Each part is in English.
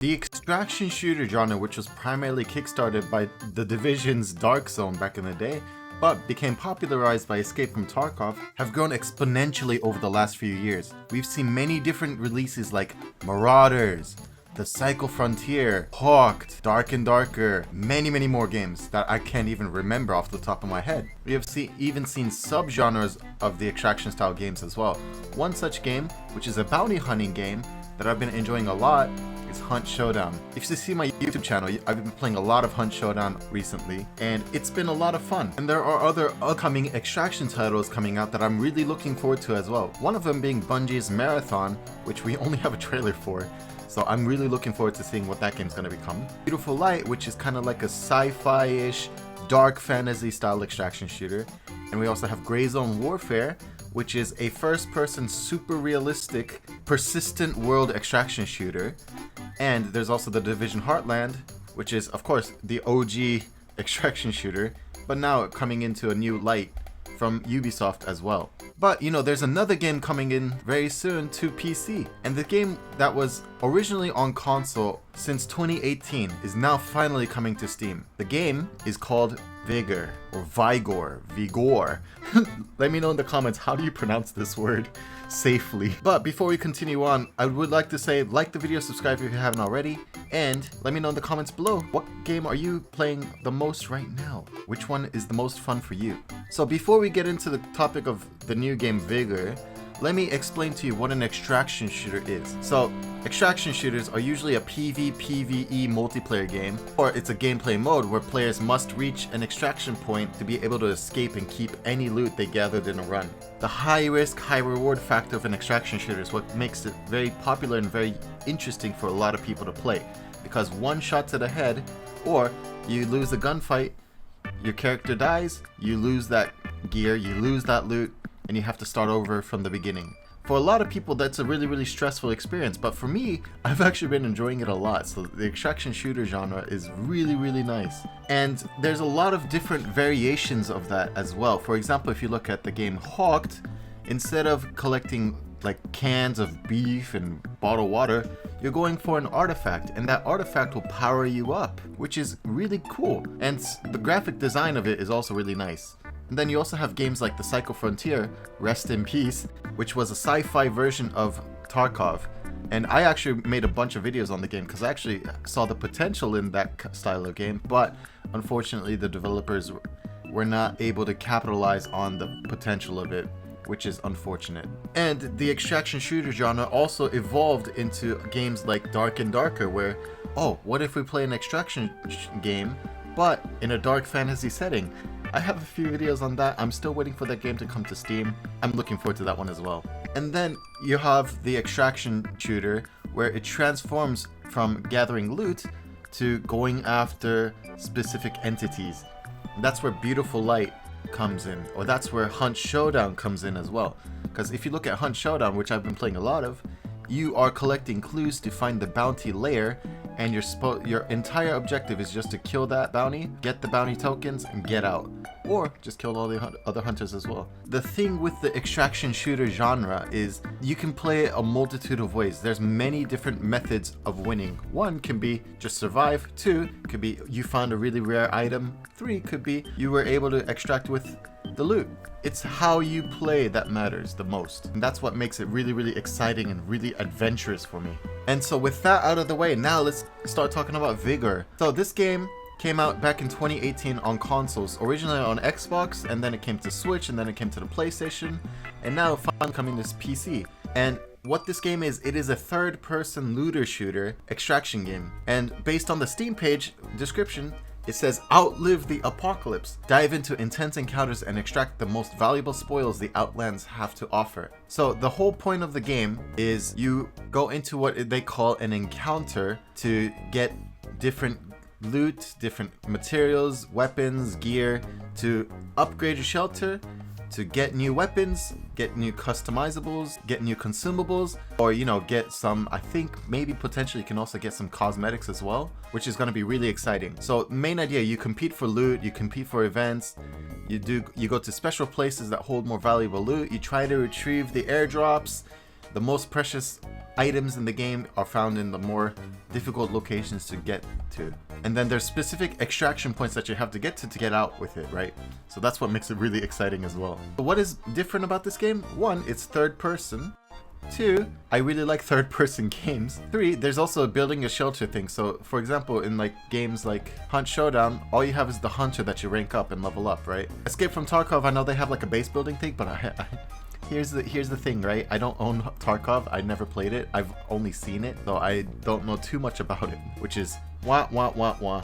The extraction shooter genre, which was primarily kickstarted by The Division's Dark Zone back in the day, but became popularized by Escape from Tarkov, have grown exponentially over the last few years. We've seen many different releases like Marauders, The Cycle Frontier, Hawked, Dark and Darker, many more games that I can't even remember off the top of my head. We have even seen subgenres of the extraction style games as well. One such game, which is a bounty hunting game that I've been enjoying a lot, is Hunt Showdown. If you see my YouTube channel, I've been playing a lot of Hunt Showdown recently, and it's been a lot of fun. And there are other upcoming extraction titles coming out that I'm really looking forward to as well. One of them being Bungie's Marathon, which we only have a trailer for. So I'm really looking forward to seeing what that game's going to become. Beautiful Light, which is kind of like a sci-fi-ish, dark fantasy style extraction shooter. And we also have Gray Zone Warfare, which is a first-person, super realistic, persistent world extraction shooter. And there's also The Division Heartland, which is, of course, the OG extraction shooter, but now coming into a new light from Ubisoft as well. But, you know, there's another game coming in very soon to PC. And the game that was originally on console since 2018 is now finally coming to Steam. The game is called Vigor, or Vigor. Let me know in the comments, how do you pronounce this word safely? But before we continue on, I would like to say, like the video, subscribe if you haven't already, and let me know in the comments below, what game are you playing the most right now? Which one is the most fun for you? So before we get into the topic of the new game Vigor, let me explain to you what an extraction shooter is. So, extraction shooters are usually a PvE multiplayer game, or it's a gameplay mode where players must reach an extraction point to be able to escape and keep any loot they gathered in a run. The high risk, high reward factor of an extraction shooter is what makes it very popular and very interesting for a lot of people to play. Because one shot to the head, or you lose a gunfight, your character dies, you lose that gear, you lose that loot, and you have to start over from the beginning. For a lot of people, that's a really stressful experience, but for me, I've actually been enjoying it a lot. So the extraction shooter genre is really nice. And there's a lot of different variations of that as well. For example, if you look at the game Hawked, instead of collecting like cans of beef and bottled water, you're going for an artifact, and that artifact will power you up, which is really cool. And the graphic design of it is also really nice. And then you also have games like The Cycle Frontier, rest in peace, which was a sci-fi version of Tarkov. And I actually made a bunch of videos on the game because I actually saw the potential in that style of game, but unfortunately the developers were not able to capitalize on the potential of it, which is unfortunate. And the extraction shooter genre also evolved into games like Dark and Darker, where, oh, what if we play an extraction game, but in a dark fantasy setting? I have a few videos on that. I'm still waiting for that game to come to Steam. I'm looking forward to that one as well. And then you have the extraction shooter, where it transforms from gathering loot to going after specific entities. And that's where Beautiful Light comes in, or that's where Hunt Showdown comes in as well. Because if you look at Hunt Showdown, which I've been playing a lot of, you are collecting clues to find the bounty lair, and your entire objective is just to kill that bounty, get the bounty tokens, and get out. Or just kill all the other hunters as well. The thing with the extraction shooter genre is you can play a multitude of ways. There's many different methods of winning. One can be just survive. Two could be you found a really rare item. Three could be you were able to extract with the loot. It's how you play that matters the most. And that's what makes it really exciting and really adventurous for me. And so with that out of the way, now let's start talking about Vigor. So this game came out back in 2018 on consoles, originally on Xbox, and then it came to Switch, and then it came to the PlayStation, and now finally coming to PC. And what this game is, it is a third-person looter shooter extraction game. And based on the Steam page description, it says, outlive the apocalypse, dive into intense encounters and extract the most valuable spoils the Outlands have to offer. So the whole point of the game is you go into what they call an encounter to get different loot, different materials, weapons, gear, to upgrade your shelter, to get new weapons, get new customizables, get new consumables, or, you know, get some, I think maybe potentially you can also get some cosmetics as well, which is going to be really exciting. So main idea, you compete for loot, you compete for events, you go to special places that hold more valuable loot, you try to retrieve the airdrops, The most precious items in the game are found in the more difficult locations to get to. And then there's specific extraction points that you have to get out with it, right? So that's what makes it really exciting as well. But what is different about this game? 1, it's third person. 2, I really like third person games. 3, there's also a building a shelter thing. So for example, in like games like Hunt Showdown, all you have is the hunter that you rank up and level up, right? Escape from Tarkov, I know they have like a base building thing, but here's the thing, right? I don't own Tarkov. I never played it. I've only seen it, so I don't know too much about it, which is wah.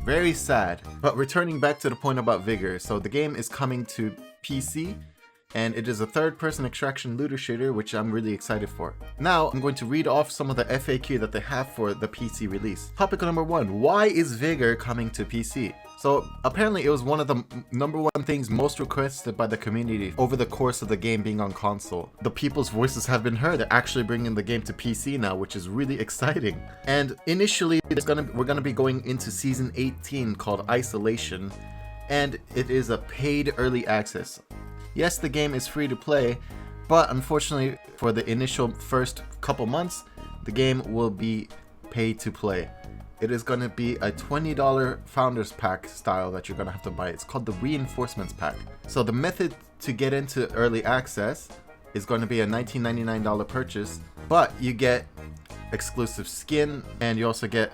Very sad. But returning back to the point about Vigor, so the game is coming to PC, and it is a third-person extraction looter shooter, which I'm really excited for. Now, I'm going to read off some of the FAQ that they have for the PC release. Topic number 1, why is Vigor coming to PC? So apparently it was one of the number 1 things most requested by the community over the course of the game being on console. The people's voices have been heard. They're actually bringing the game to PC now, which is really exciting. And initially, we're gonna be going into Season 18 called Isolation, and it is a paid early access. Yes, the game is free to play, but unfortunately for the initial first couple months, the game will be pay to play. It is going to be a $20 Founders Pack style that you're going to have to buy. It's called the Reinforcements Pack. So the method to get into early access is going to be a $19.99 purchase, but you get exclusive skin, and you also get,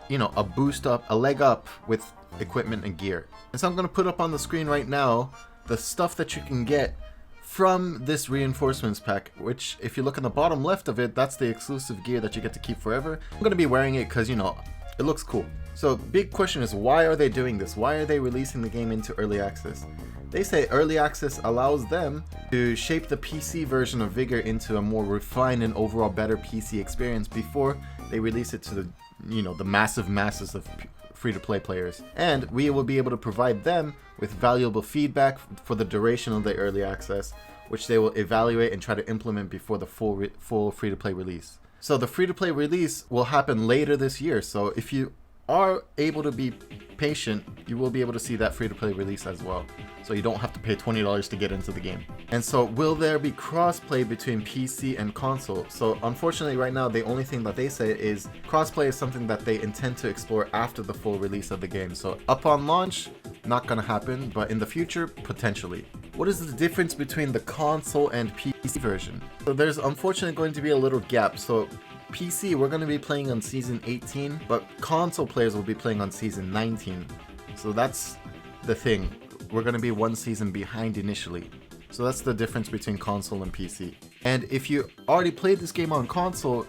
you know, a boost up, a leg up with equipment and gear. And so I'm going to put up on the screen right now the stuff that you can get from this Reinforcements Pack, which if you look on the bottom left of it, that's the exclusive gear that you get to keep forever. I'm going to be wearing it because, you know, it looks cool. So big question is, why are they doing this? Why are they releasing the game into early access? They say early access allows them to shape the PC version of Vigor into a more refined and overall better PC experience before they release it to the, you know, the massive masses of free-to-play players. And we will be able to provide them with valuable feedback for the duration of the early access, which they will evaluate and try to implement before the full free-to-play release. So the free-to-play release will happen later this year. So if you are able to be patient, you will be able to see that free-to-play release as well. So you don't have to pay $20 to get into the game. And so will there be cross-play between PC and console? So unfortunately right now, the only thing that they say is cross-play is something that they intend to explore after the full release of the game. So upon launch, not gonna happen, but in the future, potentially. What is the difference between the console and PC version? So there's unfortunately going to be a little gap. So PC, we're going to be playing on Season 18, but console players will be playing on Season 19. So that's the thing. We're going to be 1 season behind initially. So that's the difference between console and PC. And if you already played this game on console,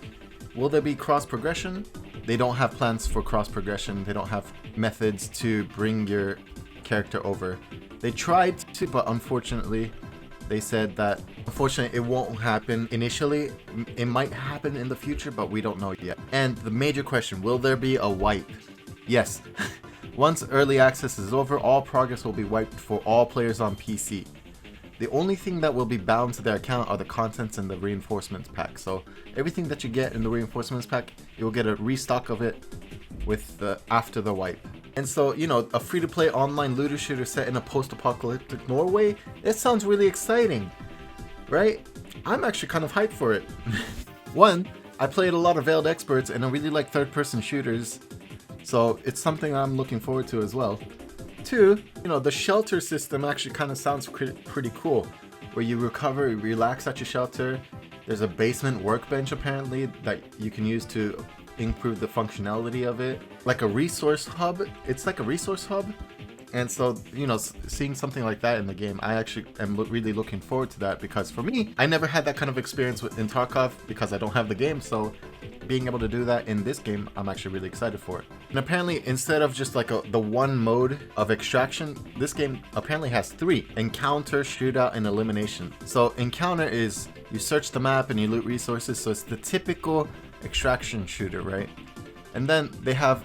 will there be cross-progression? They don't have plans for cross-progression. They don't have methods to bring your character over. They tried to, but unfortunately, they said that unfortunately it won't happen initially. It might happen in the future, but we don't know yet. And the major question, will there be a wipe? Yes. Once early access is over, all progress will be wiped for all players on PC. The only thing that will be bound to their account are the contents in the Reinforcements Pack. So everything that you get in the Reinforcements Pack, you will get a restock of it with the after the wipe. And so, you know, a free-to-play online looter shooter set in a post-apocalyptic Norway, it sounds really exciting, right? I'm actually kind of hyped for it. 1, I played a lot of Veiled Experts and I really like third-person shooters, so it's something I'm looking forward to as well. 2, you know, the shelter system actually kind of sounds pretty cool, where you recover, relax at your shelter. There's a basement workbench apparently that you can use to improve the functionality of it, like a resource hub. It's like a resource hub, and so, you know, seeing something like that in the game, I actually am really looking forward to that, because for me, I never had that kind of experience in Tarkov because I don't have the game. So being able to do that in this game, I'm actually really excited for it. And apparently, instead of just like the 1 mode of extraction, this game apparently has 3: encounter, shootout, and elimination. So encounter is you search the map and you loot resources, so it's the typical extraction shooter, right? And then they have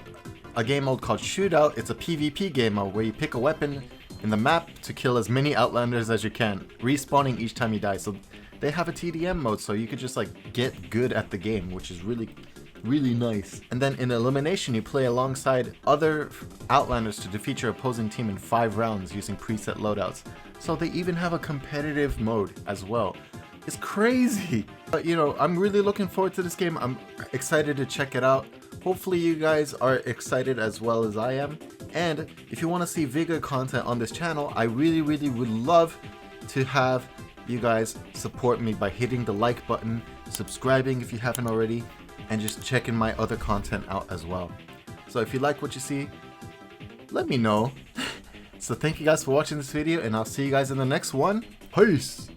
a game mode called Shootout. It's a PvP game mode where you pick a weapon in the map to kill as many Outlanders as you can, respawning each time you die. So they have a TDM mode, so you could just like get good at the game, which is really nice. And then in elimination, you play alongside other Outlanders to defeat your opposing team in 5 rounds using preset loadouts. So they even have a competitive mode as well, It's crazy. But you know, I'm really looking forward to this game. I'm excited to check it out. Hopefully you guys are excited as well as I am. And if you want to see Vigor content on this channel, I really would love to have you guys support me by hitting the like button, subscribing if you haven't already, and just checking my other content out as well. So if you like what you see, let me know. So thank you guys for watching this video, and I'll see you guys in the next one. Peace!